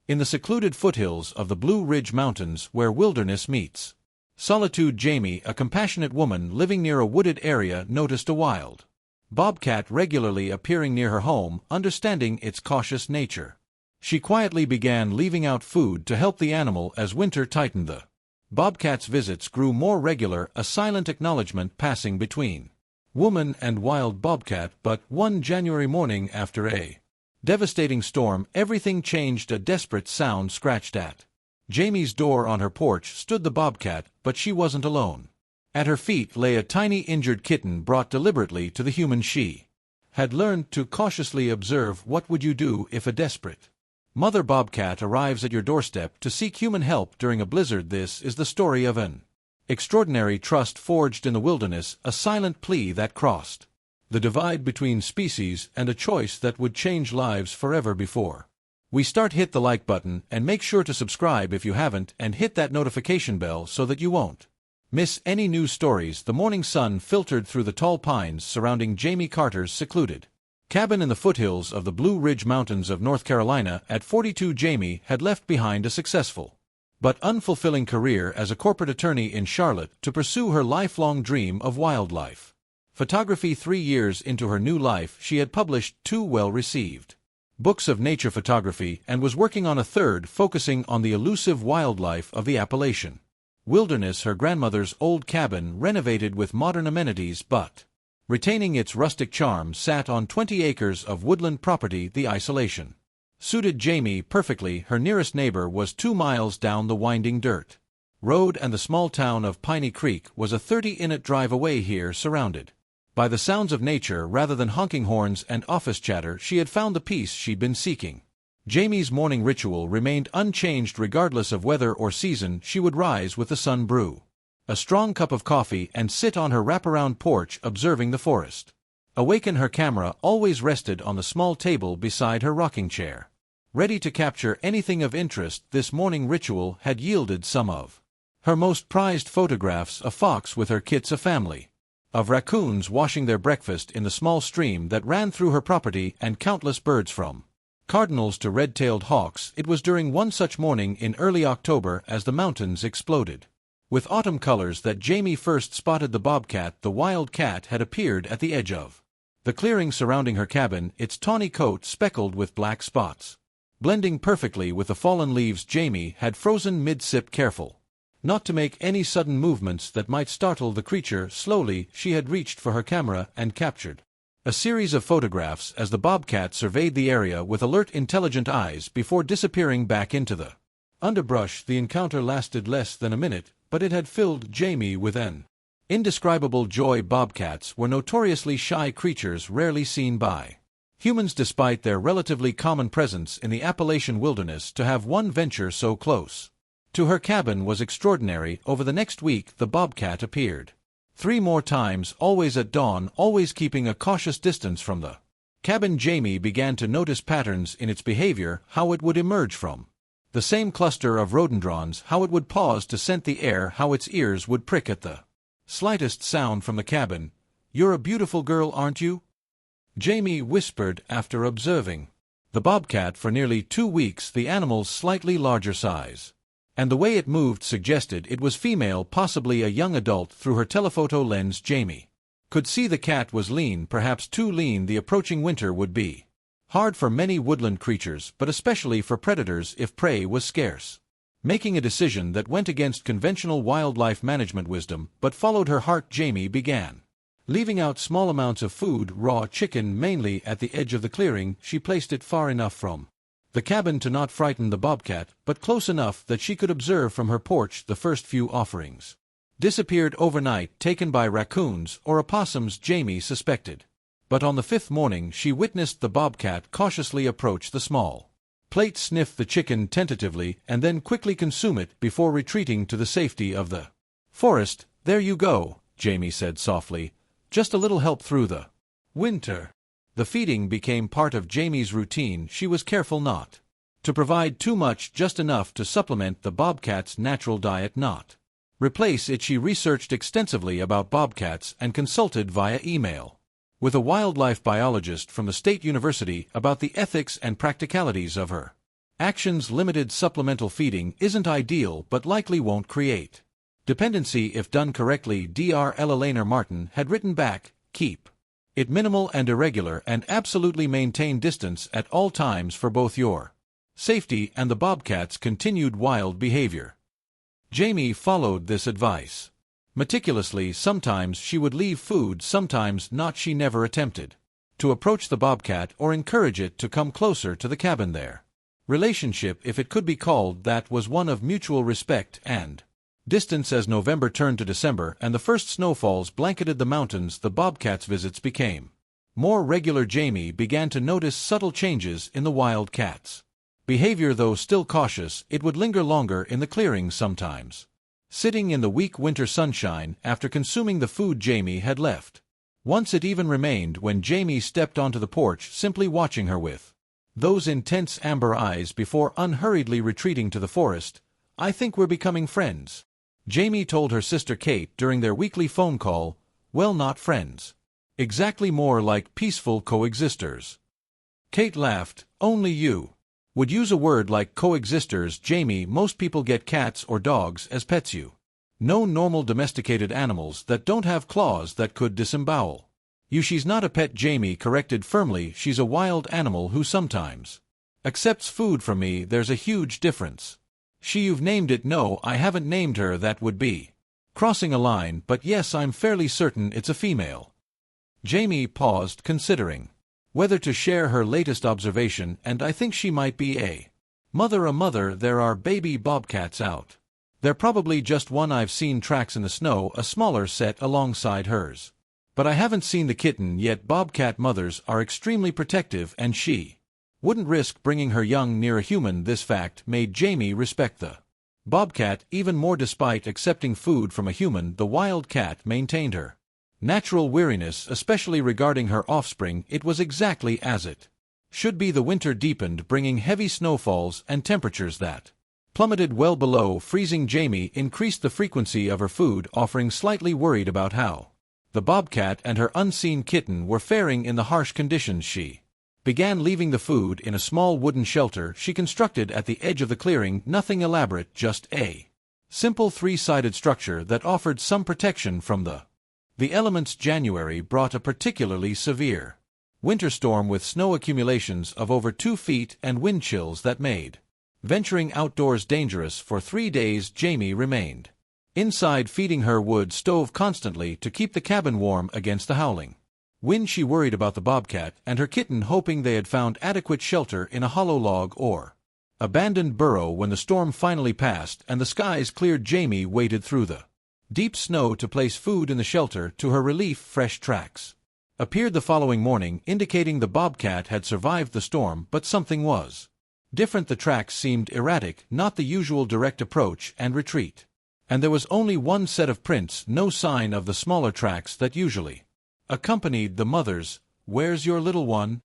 in the secluded foothills of the Blue Ridge Mountains where wilderness meets solitude. Jamie, a compassionate woman living near a wooded area, noticed a wild bobcat regularly appearing near her home. Understanding its cautious nature, she quietly began leaving out food to help the animal. As winter tightened, the bobcat's visits grew more regular, a silent acknowledgement passing between woman and wild bobcat. But one January morning, after a devastating storm, everything changed. A desperate sound scratched at Jamie's door. On her porch stood the bobcat, but she wasn't alone. At her feet lay a tiny injured kitten brought deliberately to the human. She had learned to cautiously observe. What would you do if a desperate mother bobcat arrives at your doorstep to seek human help during a blizzard? This is the story of an extraordinary trust forged in the wilderness, a silent plea that crossed the divide between species, and a choice that would change lives forever. Before we start, hit the like button and make sure to subscribe if you haven't, and hit that notification bell so that you won't miss any news stories. The morning sun filtered through the tall pines surrounding Jamie Carter's secluded cabin in the foothills of the Blue Ridge Mountains of North Carolina. At 42, Jamie had left behind a successful but unfulfilling career as a corporate attorney in Charlotte to pursue her lifelong dream of wildlife photography. 3 years into her new life, she had published 2 well-received books of nature photography and was working on a third, focusing on the elusive wildlife of the Appalachian wilderness. Her grandmother's old cabin, renovated with modern amenities but retaining its rustic charm, sat on 20 acres of woodland property. The isolation suited Jamie perfectly. Her nearest neighbor was 2 miles down the winding dirt road, and the small town of Piney Creek was a 30-minute drive away. Here, surrounded by the sounds of nature rather than honking horns and office chatter, she had found the peace she'd been seeking. Jamie's morning ritual remained unchanged regardless of weather or season. She would rise with the sun, brew a strong cup of coffee, and sit on her wraparound porch observing the forest. Awaken, her camera always rested on the small table beside her rocking chair, ready to capture anything of interest. This morning ritual had yielded some of her most prized photographs: a fox with her kits, a family of raccoons washing their breakfast in the small stream that ran through her property, and countless birds from cardinals to red-tailed hawks. It was during one such morning in early October, as the mountains exploded with autumn colors, that Jamie first spotted the bobcat. The wild cat had appeared at the edge of the clearing surrounding her cabin, its tawny coat speckled with black spots blending perfectly with the fallen leaves. Jamie had frozen mid-sip, careful not to make any sudden movements that might startle the creature. Slowly, she had reached for her camera and captured a series of photographs as the bobcat surveyed the area with alert, intelligent eyes before disappearing back into the underbrush. The encounter lasted less than a minute, but it had filled Jamie with an indescribable joy. Bobcats were notoriously shy creatures, rarely seen by humans despite their relatively common presence in the Appalachian wilderness. To have one venture so close to her cabin was extraordinary. Over the next week, the bobcat appeared 3 more times, always at dawn, always keeping a cautious distance from the cabin. Jamie began to notice patterns in its behavior: how it would emerge from the same cluster of rhododendrons, how it would pause to scent the air, how its ears would prick at the slightest sound from the cabin. "You're a beautiful girl, aren't you?" Jamie whispered after observing the bobcat for nearly 2 weeks. The animal's slightly larger size and the way it moved suggested it was female, possibly a young adult. Through her telephoto lens, Jamie could see the cat was lean, perhaps too lean. The approaching winter would be hard for many woodland creatures, but especially for predators if prey was scarce. Making a decision that went against conventional wildlife management wisdom, but followed her heart, Jamie began leaving out small amounts of food, raw chicken mainly, at the edge of the clearing. She placed it far enough from the cabin to not frighten the bobcat, but close enough that she could observe from her porch. The first few offerings disappeared overnight, taken by raccoons or opossums, Jamie suspected. But on the 5th morning she witnessed the bobcat cautiously approach the small plate, sniff the chicken tentatively, and then quickly consume it before retreating to the safety of the forest. "There you go," Jamie said softly. "Just a little help through the winter." The feeding became part of Jamie's routine. She was careful not to provide too much, just enough to supplement the bobcat's natural diet, not replace it. She researched extensively about bobcats and consulted via email with a wildlife biologist from the State University about the ethics and practicalities of her Actions limited supplemental feeding isn't ideal but likely won't create dependency if done correctly. Dr. Elainer Martin had written back, keep it minimal and irregular and absolutely maintain distance at all times for both your safety and the bobcat's continued wild behavior. Jamie followed this advice meticulously. Sometimes she would leave food, sometimes not. She never attempted to approach the bobcat or encourage it to come closer to the cabin. Their relationship, if it could be called that, was one of mutual respect and distance. As November turned to December and the first snowfalls blanketed the mountains, the bobcat's visits became more regular. Jamie began to notice subtle changes in the wild cat's behavior. Though still cautious, it would linger longer in the clearing, sometimes sitting in the weak winter sunshine after consuming the food Jamie had left. Once it even remained when Jamie stepped onto the porch, simply watching her with those intense amber eyes before unhurriedly retreating to the forest. I think we're becoming friends, Jamie told her sister Kate during their weekly phone call. Well, not friends exactly, more like peaceful coexisters. Kate laughed. Only you would use a word like coexisters, Jamie. Most people get cats or dogs as pets. You know, normal domesticated animals that don't have claws that could disembowel you. She's not a pet, Jamie corrected firmly. She's a wild animal who sometimes accepts food from me. There's a huge difference. You've named it. No, I haven't named her. That would be crossing a line, but yes, I'm fairly certain it's a female. Jamie paused, considering whether to share her latest observation, and I think she might be a mother. A mother? There are baby bobcats out there. Probably just one. I've seen tracks in the snow, a smaller set alongside hers. But I haven't seen the kitten yet. Bobcat mothers are extremely protective, and she wouldn't risk bringing her young near a human. This fact made Jamie respect the bobcat even more. Despite accepting food from a human, the wild cat maintained her natural weariness, especially regarding her offspring. It was exactly as it should be. The winter deepened, bringing heavy snowfalls and temperatures that plummeted well below freezing. Jamie increased the frequency of her food offering, slightly worried about how the bobcat and her unseen kitten were faring in the harsh conditions. She began leaving the food in a small wooden shelter she constructed at the edge of the clearing. Nothing elaborate, just a simple three-sided structure that offered some protection from the elements. January brought a particularly severe winter storm with snow accumulations of over 2 feet and wind chills that made venturing outdoors dangerous. For 3 days Jamie remained inside, feeding her wood stove constantly to keep the cabin warm against the howling wind. She worried about the bobcat and her kitten, hoping they had found adequate shelter in a hollow log or abandoned burrow. When the storm finally passed and the skies cleared, Jamie waded through the deep snow to place food in the shelter. To her relief, fresh tracks appeared the following morning, indicating the bobcat had survived the storm, but something was different. The tracks seemed erratic, not the usual direct approach and retreat. And there was only one set of prints, no sign of the smaller tracks that usually accompanied the mother's. Where's your little one?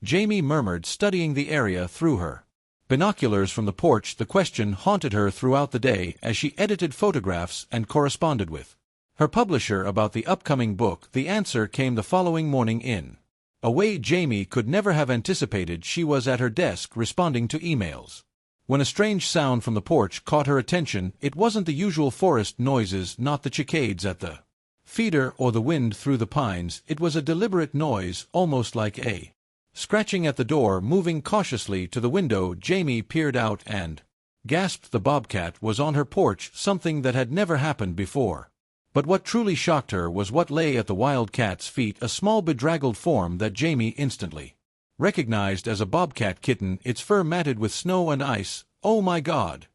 Jamie murmured, studying the area through her binoculars from the porch. The question haunted her throughout the day as she edited photographs and corresponded with her publisher about the upcoming book. The answer came the following morning in a way Jamie could never have anticipated. She was at her desk responding to emails when a strange sound from the porch caught her attention. It wasn't the usual forest noises, not the cicadas at the feeder or the wind through the pines. It was a deliberate noise, almost like a scratching at the door. Moving cautiously to the window, Jamie peered out and gasped. The bobcat was on her porch, something that had never happened before. But what truly shocked her was what lay at the wild cat's feet, a small bedraggled form that Jamie instantly recognized as a bobcat kitten, its fur matted with snow and ice. Oh my God!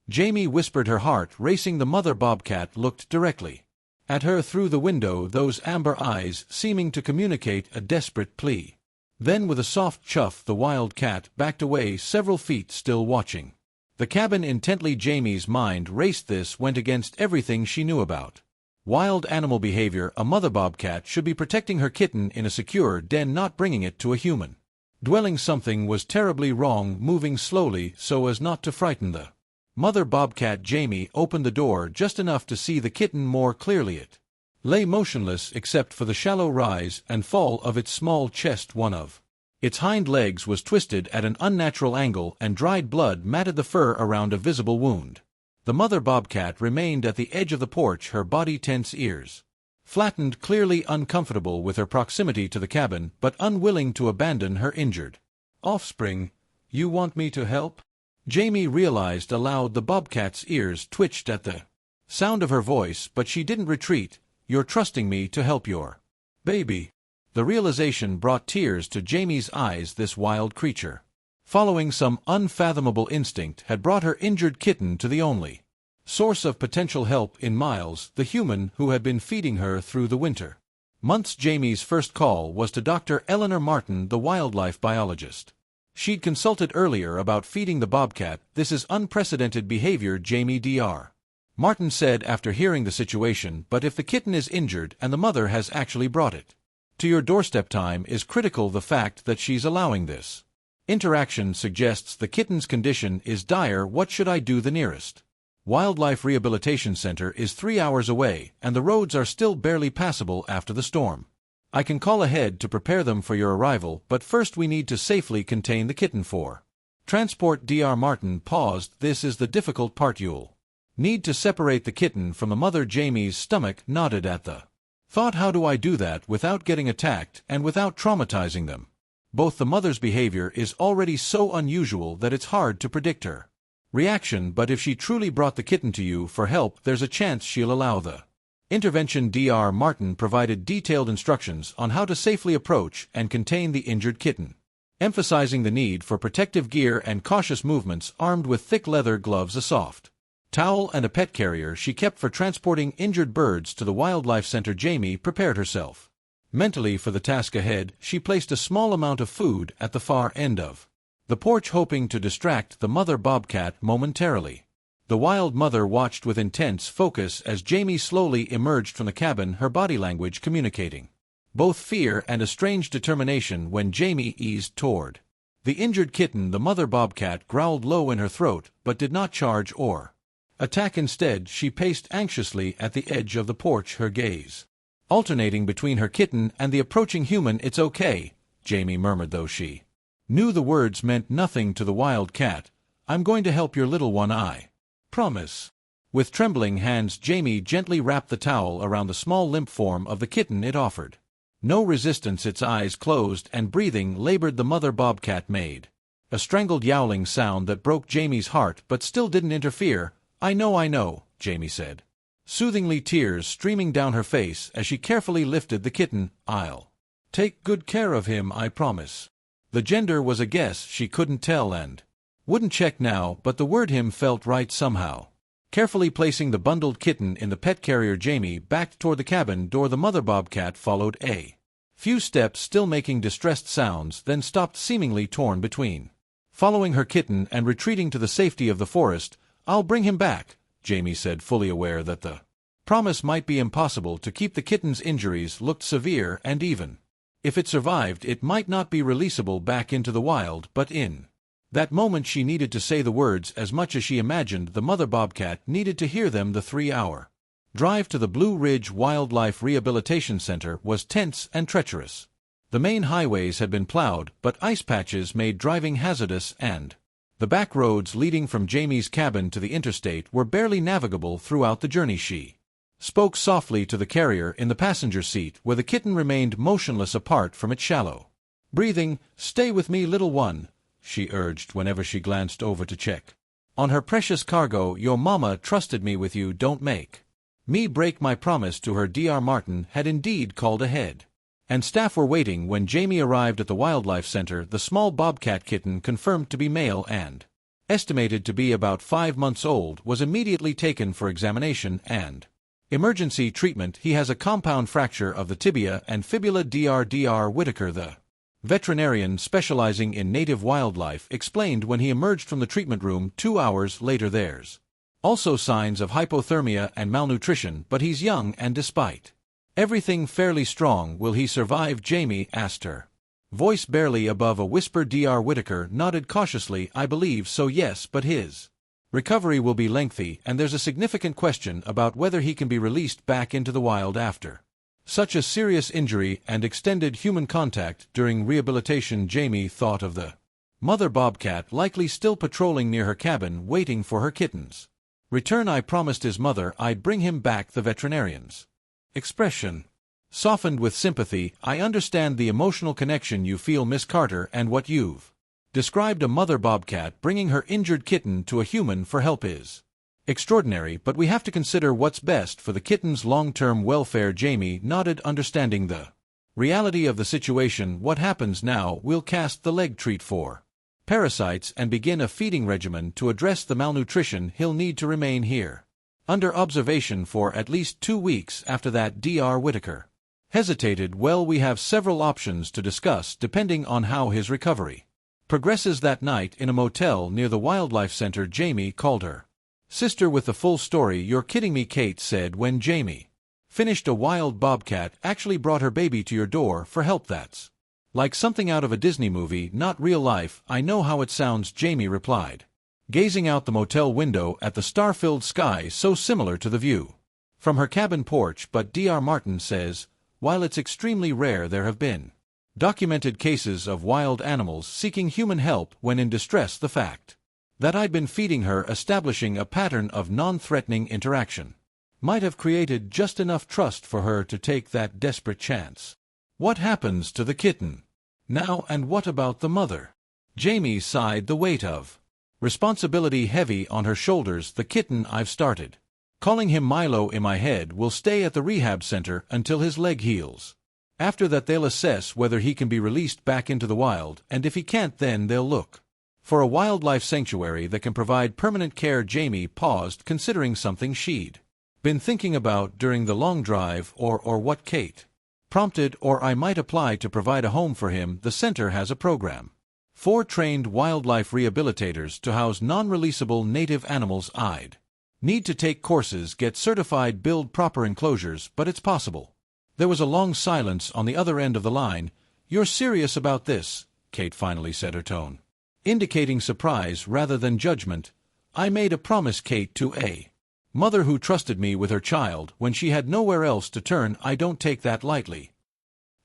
Jamie whispered, her heart racing. The mother bobcat looked directly at her through the window, those amber eyes seeming to communicate a desperate plea. Then with a soft chuff the wild cat backed away several feet, still watching the cabin intently. Jamie's mind raced. This went against everything she knew about wild animal behavior. A mother bobcat should be protecting her kitten in a secure den, not bringing it to a human dwelling. Something was terribly wrong. Moving slowly so as not to frighten the mother bobcat, Jamie opened the door just enough to see the kitten more clearly. It lay motionless except for the shallow rise and fall of its small chest, one of Its hind legs was twisted at an unnatural angle and dried blood matted the fur around a visible wound. The mother bobcat remained at the edge of the porch, her body tense, ears flattened, clearly uncomfortable with her proximity to the cabin, but unwilling to abandon her injured offspring. "You want me to help?" Jamie realized aloud. The bobcat's ears twitched at the sound of her voice, but she didn't retreat. "You're trusting me to help your baby." The realization brought tears to Jamie's eyes. This wild creature, following some unfathomable instinct, had brought her injured kitten to the only source of potential help in Miles, the human who had been feeding her through the winter months. Jamie's first call was to Dr. Eleanor Martin, the wildlife biologist. She'd consulted earlier about feeding the bobcat. "This is unprecedented behavior," Jamie Dr. Martin said after hearing the situation, "but if the kitten is injured and the mother has actually brought it to your doorstep, time is critical. The fact that she's allowing this interaction suggests the kitten's condition is dire. What should I do?" "The nearest wildlife rehabilitation center is 3 hours away, and the roads are still barely passable after the storm. I can call ahead to prepare them for your arrival, but first we need to safely contain the kitten for transport." Dr. Martin paused. "This is the difficult part. You'll need to separate the kitten from the mother." Jamie's stomach nodded at the thought. "How do I do that without getting attacked and without traumatizing them?" Both the mother's behavior is already so unusual that it's hard to predict her reaction, but if she truly brought the kitten to you for help, there's a chance she'll allow the intervention. Dr. Martin provided detailed instructions on how to safely approach and contain the injured kitten, emphasizing the need for protective gear and cautious movements. Armed with thick leather gloves, a soft towel, and a pet carrier she kept for transporting injured birds to the wildlife center, Jamie prepared herself mentally for the task ahead. She placed a small amount of food at the far end of the porch, hoping to distract the mother bobcat momentarily. The wild mother watched with intense focus as Jamie slowly emerged from the cabin, her body language communicating both fear and a strange determination. When Jamie eased toward the injured kitten, the mother bobcat growled low in her throat, but did not charge or attack. Instead, she paced anxiously at the edge of the porch, her gaze alternating between her kitten and the approaching human. "It's okay," Jamie murmured, though she knew the words meant nothing to the wild cat. "I'm going to help your little one, I promise." With trembling hands, Jamie gently wrapped the towel around the small limp form of the kitten. It offered no resistance. Its eyes closed and breathing labored. The mother bobcat made a strangled yowling sound that broke Jamie's heart but still didn't interfere. I know," Jamie said soothingly, tears streaming down her face as she carefully lifted the kitten. "I'll take good care of him, I promise." The gender was a guess. She couldn't tell and wouldn't check now, but the word "him" felt right somehow. Carefully placing the bundled kitten in the pet carrier, Jamie backed toward the cabin door. The mother bobcat followed a few steps, still making distressed sounds, then stopped, seemingly torn between following her kitten and retreating to the safety of the forest. "I'll bring him back," Jamie said, fully aware that the promise might be impossible. To keep the kitten's injuries looked severe, and even if it survived, it might not be releasable back into the wild. But in that moment she needed to say the words as much as she imagined the mother bobcat needed to hear them. The 3-hour drive to the Blue Ridge Wildlife Rehabilitation Center was tense and treacherous. The main highways had been plowed, but ice patches made driving hazardous, and the back roads leading from Jamie's cabin to the interstate were barely navigable throughout the journey. She spoke softly to the carrier in the passenger seat, where the kitten remained motionless apart from its shallow breathing. "Stay with me, little one," she urged whenever she glanced over to check on her precious cargo. "Your mama trusted me with you. Don't make me break my promise to her." Dr. Martin had indeed called ahead, and staff were waiting when Jamie arrived at the wildlife center. The small bobcat kitten, confirmed to be male and estimated to be about 5 months old, was immediately taken for examination and emergency treatment. "He has a compound fracture of the tibia and fibula." Dr. Whitaker, the veterinarian specializing in native wildlife, explained when he emerged from the treatment room 2 hours later. "There's also signs of hypothermia and malnutrition, but he's young and despite everything fairly strong." "Will he survive?" Jamie asked her, voice barely above a whisper. Dr. Whitaker nodded cautiously. "I believe so, yes, but his recovery will be lengthy, and there's a significant question about whether he can be released back into the wild after Such a serious injury and extended human contact during rehabilitation. Jamie thought of the mother bobcat likely still patrolling near her cabin waiting for her kittens. Return. I promised his mother I'd bring him back. The veterinarian's expression softened with sympathy. I understand the emotional connection you feel, Miss Carter, and what you've described. A mother bobcat bringing her injured kitten to a human for help is extraordinary, but we have to consider what's best for the kitten's long-term welfare. Jamie nodded, understanding the reality of the situation. What happens now? We'll cast the leg, treat for parasites, and begin a feeding regimen to address the malnutrition. He'll need to remain here under observation for at least 2 weeks. After that, Dr. Whitaker hesitated. Well, we have several options to discuss depending on how his recovery progresses. That night in a motel near the wildlife center, Jamie called her sister with the full story. You're kidding me, Kate said when Jamie finished. A wild bobcat actually brought her baby to your door for help. That's like something out of a Disney movie, not real life. I know how it sounds, Jamie replied, gazing out the motel window at the star-filled sky so similar to the view from her cabin porch. But Dr. Martin says, while it's extremely rare, there have been documented cases of wild animals seeking human help when in distress. The fact that I'd been feeding her, establishing a pattern of non-threatening interaction, might have created just enough trust for her to take that desperate chance. What happens to the kitten now, and what about the mother? Jamie sighed, the weight of responsibility heavy on her shoulders. The kitten, I've started calling him Milo in my head, will stay at the rehab center until his leg heals. After that, they'll assess whether he can be released back into the wild, and if he can't, then they'll look for a wildlife sanctuary that can provide permanent care. Jamie paused, considering something she'd been thinking about during the long drive. Or what? Kate prompted. Or I might apply to provide a home for him. The center has a program for trained wildlife rehabilitators to house non-releasable native animals. I'd need to take courses, get certified, build proper enclosures, but it's possible. There was a long silence on the other end of the line. You're serious about this? Kate finally said, her tone indicating surprise rather than judgment. I made a promise, Kate, to a mother who trusted me with her child when she had nowhere else to turn. I don't take that lightly.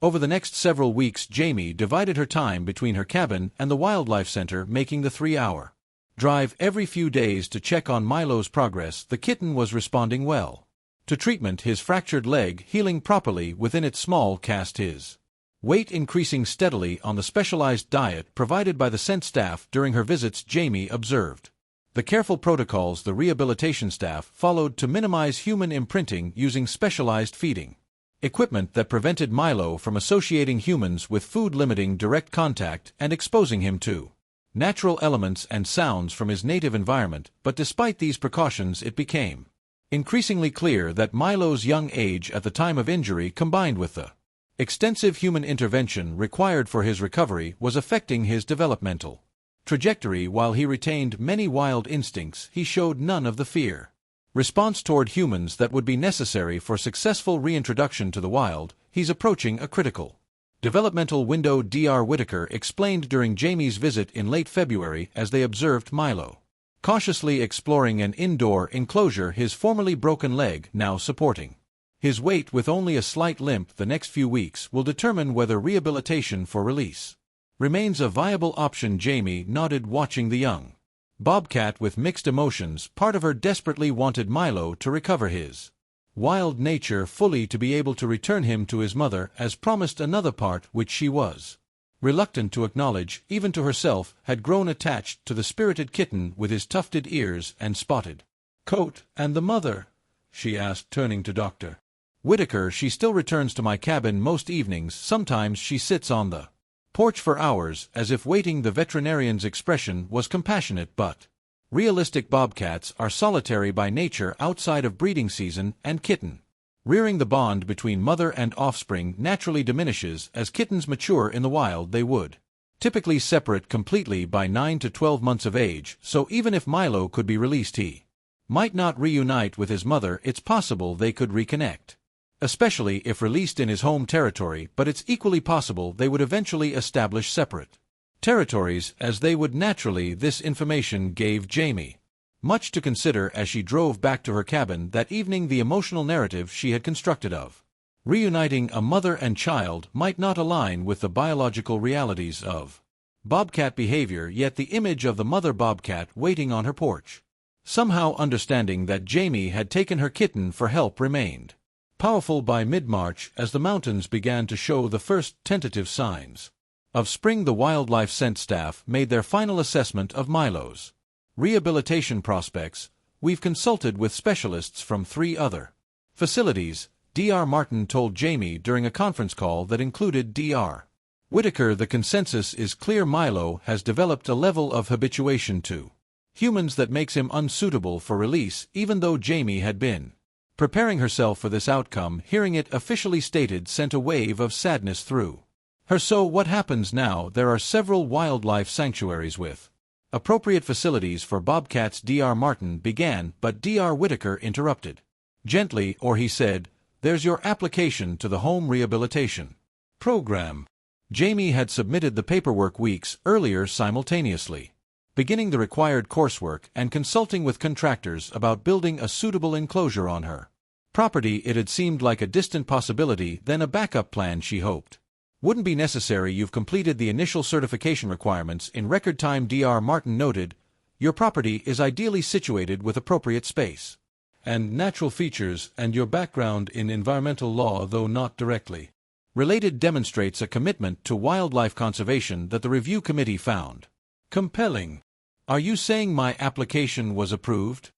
Over the next several weeks, Jamie divided her time between her cabin and the wildlife center, making the 3-hour drive every few days to check on Milo's progress. The kitten was responding well to treatment, his fractured leg healing properly within its small cast, his weight increasing steadily on the specialized diet provided by the scent staff during her visits. Jamie observed the careful protocols the rehabilitation staff followed to minimize human imprinting, using specialized feeding equipment that prevented Milo from associating humans with food, limiting direct contact and exposing him to natural elements and sounds from his native environment. But despite these precautions, it became increasingly clear that Milo's young age at the time of injury, combined with the extensive human intervention required for his recovery, was affecting his developmental trajectory. While he retained many wild instincts, he showed none of the fear response toward humans that would be necessary for successful reintroduction to the wild. He's approaching a critical developmental window, Dr. Whitaker explained during Jamie's visit in late February as they observed Milo cautiously exploring an indoor enclosure, his formerly broken leg now supporting his weight with only a slight limp. The next few weeks will determine whether rehabilitation for release remains a viable option. Jamie nodded, watching the young bobcat with mixed emotions. Part of her desperately wanted Milo to recover his wild nature fully, to be able to return him to his mother as promised. Another part, which she was reluctant to acknowledge even to herself, had grown attached to the spirited kitten with his tufted ears and spotted coat. And the mother? She asked, turning to Dr. Whitaker. She still returns to my cabin most evenings. Sometimes she sits on the porch for hours, as if waiting. The veterinarian's expression was compassionate but realistic. Bobcats are solitary by nature outside of breeding season, and kitten rearing, the bond between mother and offspring naturally diminishes as kittens mature in the wild. They would typically separate completely by 9 to 12 months of age, so even if Milo could be released, he might not reunite with his mother. It's possible they could reconnect, especially if released in his home territory, but it's equally possible they would eventually establish separate territories, as they would naturally. This information gave Jamie much to consider as she drove back to her cabin that evening. The emotional narrative she had constructed of Reuniting a mother and child might not align with the biological realities of bobcat behavior, yet the image of the mother bobcat waiting on her porch, somehow understanding that Jamie had taken her kitten for help, remained powerful by mid-March as the mountains began to show the first tentative signs of spring. The wildlife scent staff made their final assessment of Milo's rehabilitation prospects. We've consulted with specialists from 3 other facilities, Dr. Martin told Jamie during a conference call that included Dr. Whitaker. The consensus is clear: Milo has developed a level of habituation to humans that makes him unsuitable for release, even though Jamie had been preparing herself for this outcome. Hearing it officially stated sent a wave of sadness through her. So what happens now? There are several wildlife sanctuaries with appropriate facilities for bobcats, Dr. Martin began, but Dr. Whitaker interrupted gently, or he said, "There's your application to the home rehabilitation program." Jamie had submitted the paperwork weeks earlier simultaneously, beginning the required coursework and consulting with contractors about building a suitable enclosure on her property. It had seemed like a distant possibility, then a backup plan she hoped wouldn't be necessary. "You've completed the initial certification requirements in record time," Dr. Martin noted. "Your property is ideally situated with appropriate space and natural features, and your background in environmental law, though not directly related, demonstrates a commitment to wildlife conservation that the review committee found compelling." "Are you saying my application was approved?"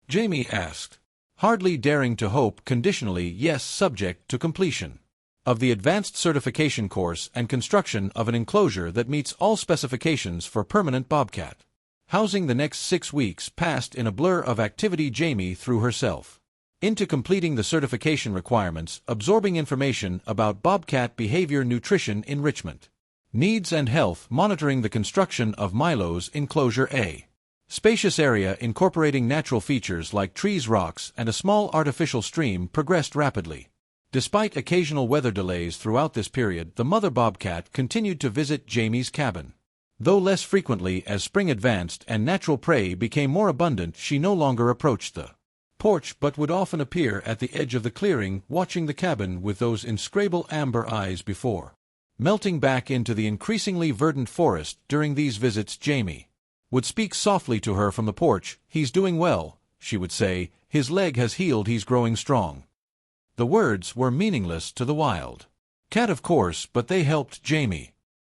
Jamie asked, hardly daring to hope. "Conditionally, yes, subject to completion of the advanced certification course and construction of an enclosure that meets all specifications for permanent bobcat housing." The next 6 weeks passed in a blur of activity. Jamie threw herself into completing the certification requirements, absorbing information about bobcat behavior, nutrition, enrichment needs, and health, monitoring the construction of Milo's enclosure, a spacious area incorporating natural features like trees, rocks, and a small artificial stream, progressed rapidly. Despite occasional weather delays throughout this period, the mother bobcat continued to visit Jamie's cabin. Though less frequently as spring advanced and natural prey became more abundant, she no longer approached the porch but would often appear at the edge of the clearing, watching the cabin with those inscrutable amber eyes before melting back into the increasingly verdant forest. During these visits, Jamie would speak softly to her from the porch. "He's doing well," she would say. "His leg has healed, he's growing strong." The words were meaningless to the wild cat, of course, but they helped Jamie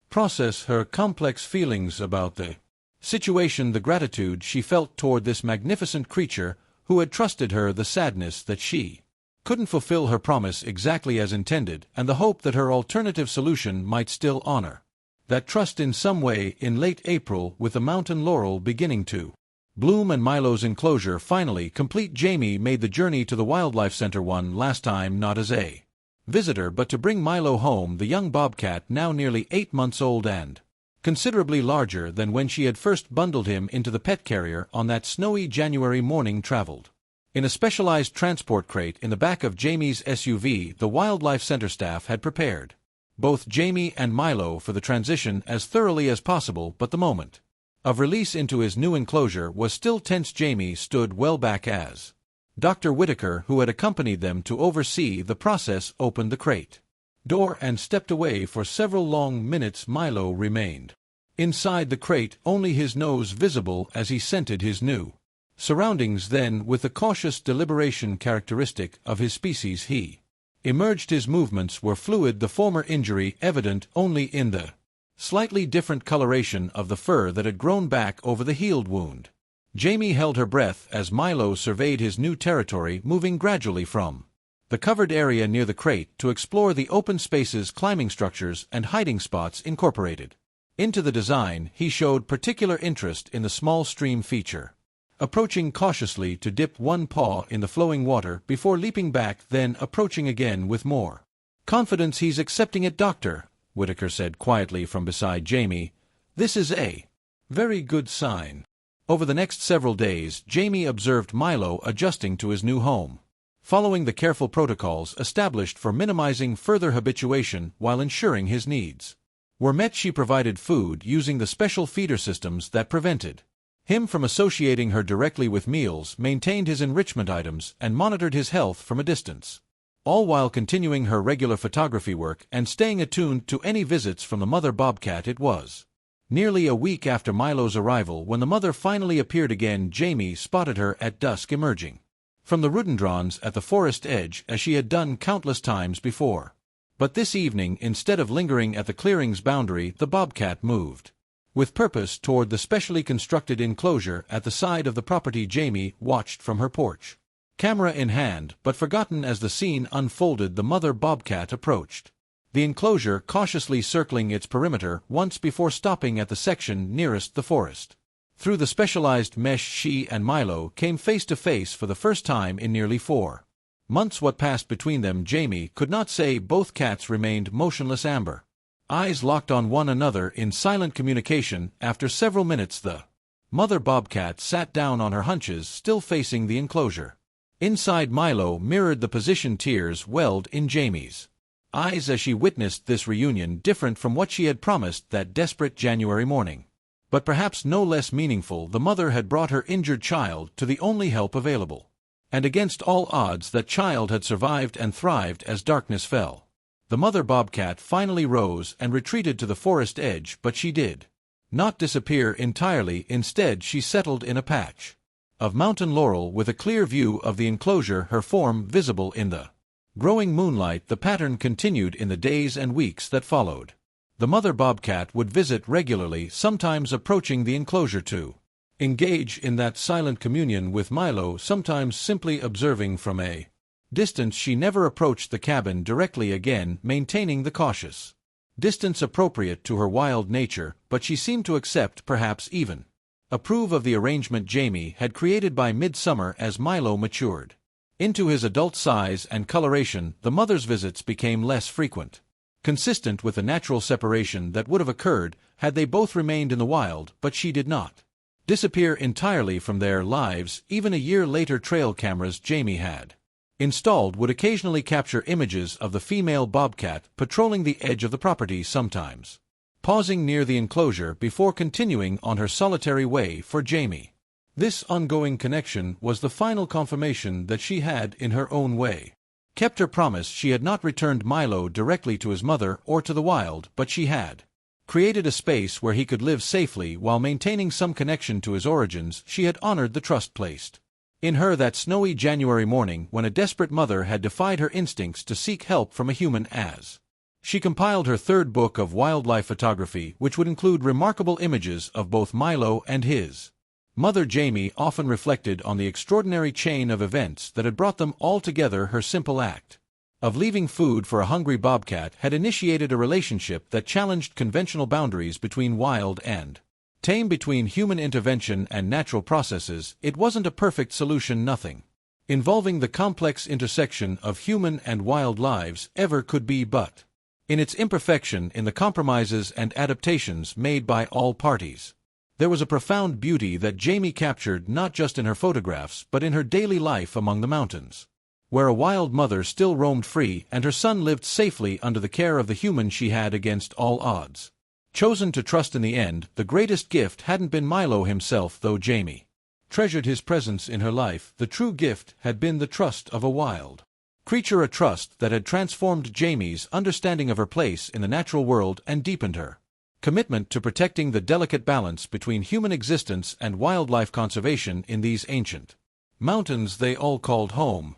process her complex feelings about the situation, the gratitude she felt toward this magnificent creature who had trusted her, the sadness that she couldn't fulfill her promise exactly as intended, and the hope that her alternative solution might still honor that trust in some way. In late April, with the mountain laurel beginning to bloom and Milo's enclosure finally complete, Jamie made the journey to the wildlife center one last time, not as a visitor but to bring Milo home. The young bobcat, now nearly 8 months old and considerably larger than when she had first bundled him into the pet carrier on that snowy January morning, traveled in a specialized transport crate in the back of Jamie's SUV. The wildlife center staff had prepared both Jamie and Milo for the transition as thoroughly as possible, but the moment of release into his new enclosure was still tense. Jamie stood well back as Dr. Whitaker, who had accompanied them to oversee the process, opened the crate door and stepped away. For several long minutes Milo remained inside the crate, only his nose visible as he scented his new surroundings. Then, with the cautious deliberation characteristic of his species, he emerged. His movements were fluid, the former injury evident only in the slightly different coloration of the fur that had grown back over the healed wound. Jamie held her breath as Milo surveyed his new territory, moving gradually from the covered area near the crate to explore the open spaces, climbing structures, and hiding spots incorporated into the design. He showed particular interest in the small stream feature, approaching cautiously to dip one paw in the flowing water before leaping back, then approaching again with more confidence. "He's accepting it, Doctor," Whitaker said quietly from beside Jamie. "This is a very good sign." Over the next several days, Jamie observed Milo adjusting to his new home, following the careful protocols established for minimizing further habituation while ensuring his needs were met. She provided food using the special feeder systems that prevented him from associating her directly with meals, maintained his enrichment items, and monitored his health from a distance. all while continuing her regular photography work and staying attuned to any visits from the mother bobcat. It was nearly a week after Milo's arrival when the mother finally appeared again. Jamie spotted her at dusk emerging from the rhododendrons at the forest edge as she had done countless times before. But this evening, instead of lingering at the clearing's boundary, the bobcat moved with purpose toward the specially constructed enclosure at the side of the property. Jamie watched from her porch, camera in hand, but forgotten as the scene unfolded. The mother bobcat approached the enclosure, cautiously circling its perimeter once before stopping at the section nearest the forest. Through the specialized mesh, she and Milo came face to face for the first time in nearly 4 months. What passed between them, Jamie could not say. Both cats remained motionless, amber eyes locked on one another in silent communication. After several minutes, the mother bobcat sat down on her haunches, still facing the enclosure. Inside, Milo mirrored the position. Tears welled in Jamie's eyes as she witnessed this reunion, different from what she had promised that desperate January morning. But perhaps no less meaningful, the mother had brought her injured child to the only help available. And against all odds, that child had survived and thrived as darkness fell. The mother bobcat finally rose and retreated to the forest edge, but she did not disappear entirely. Instead, she settled in a patch of mountain laurel with a clear view of the enclosure, her form visible in the growing moonlight. The pattern continued in the days and weeks that followed. The mother bobcat would visit regularly, sometimes approaching the enclosure to engage in that silent communion with Milo, sometimes simply observing from a distance. She never approached the cabin directly again, maintaining the cautious distance appropriate to her wild nature, but she seemed to accept, perhaps even approve of the arrangement Jamie had created by midsummer. As Milo matured into his adult size and coloration, the mother's visits became less frequent, consistent with the natural separation that would have occurred had they both remained in the wild. But she did not disappear entirely from their lives. Even a year later, trail cameras Jamie had installed would occasionally capture images of the female bobcat patrolling the edge of the property, sometimes pausing near the enclosure before continuing on her solitary way. For Jamie, this ongoing connection was the final confirmation that she had, in her own way, kept her promise. She had not returned Milo directly to his mother or to the wild, but she had created a space where he could live safely while maintaining some connection to his origins. She had honored the trust placed in her that snowy January morning when a desperate mother had defied her instincts to seek help from a human. As she compiled her 3rd book of wildlife photography, which would include remarkable images of both Milo and his mother, Jamie often reflected on the extraordinary chain of events that had brought them all together. Her simple act of leaving food for a hungry bobcat had initiated a relationship that challenged conventional boundaries between wild and tame, between human intervention and natural processes. It wasn't a perfect solution. Nothing involving the complex intersection of human and wild lives ever could be, but in its imperfection, in the compromises and adaptations made by all parties, there was a profound beauty that Jamie captured, not just in her photographs but in her daily life among the mountains, where a wild mother still roamed free and her son lived safely under the care of the human she had, against all odds, chosen to trust. In the end, the greatest gift hadn't been Milo himself, though Jamie treasured his presence in her life. The true gift had been the trust of a wild creature, a trust that had transformed Jamie's understanding of her place in the natural world and deepened her commitment to protecting the delicate balance between human existence and wildlife conservation in these ancient mountains they all called home.